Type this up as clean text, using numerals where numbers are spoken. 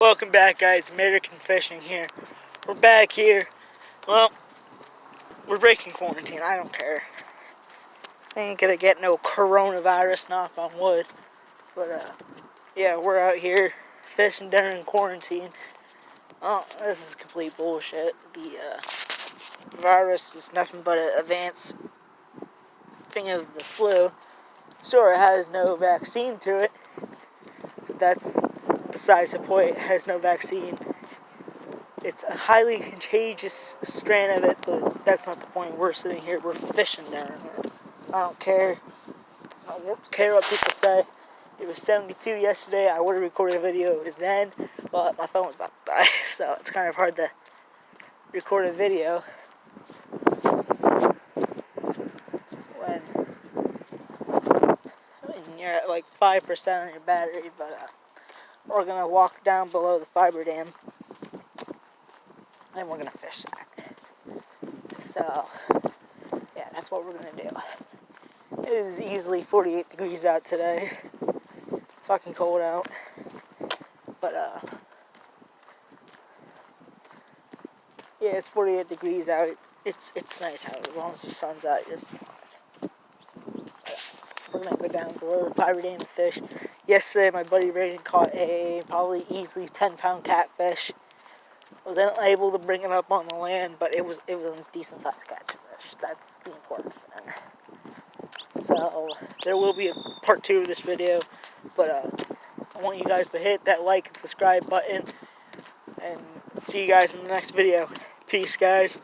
Welcome back, guys. American Fishing here. We're back here. Well, we're breaking quarantine. I don't care. I ain't gonna get no coronavirus, knock on wood. But, yeah, we're out here fishing during quarantine. Oh, this is complete bullshit. The virus is nothing but an advanced thing of the flu. Sure, it has no vaccine to it, but that's besides the point. It has no vaccine. It's a highly contagious strand of it, but that's not the point. We're sitting here, we're fishing down here. I don't care. I don't care what people say. It was 72 yesterday. I would have recorded a video then, but my phone was about to die, so it's kind of hard to record a video when you're at like 5% on your battery. But we're gonna walk down below the fiber dam, and we're gonna fish that. So, yeah, that's what we're gonna do. It is easily 48 degrees out today. It's fucking cold out. But, yeah, it's 48 degrees out. It's nice out. As long as the sun's out, you're fine. We're gonna go down below the fiber dam and fish. Yesterday, my buddy Raiden caught a probably easily 10-pound catfish. I was unable to bring it up on the land, but it was a decent sized catfish. That's the important thing. So there will be a part 2 of this video, but I want you guys to hit that like and subscribe button, and see you guys in the next video. Peace, guys.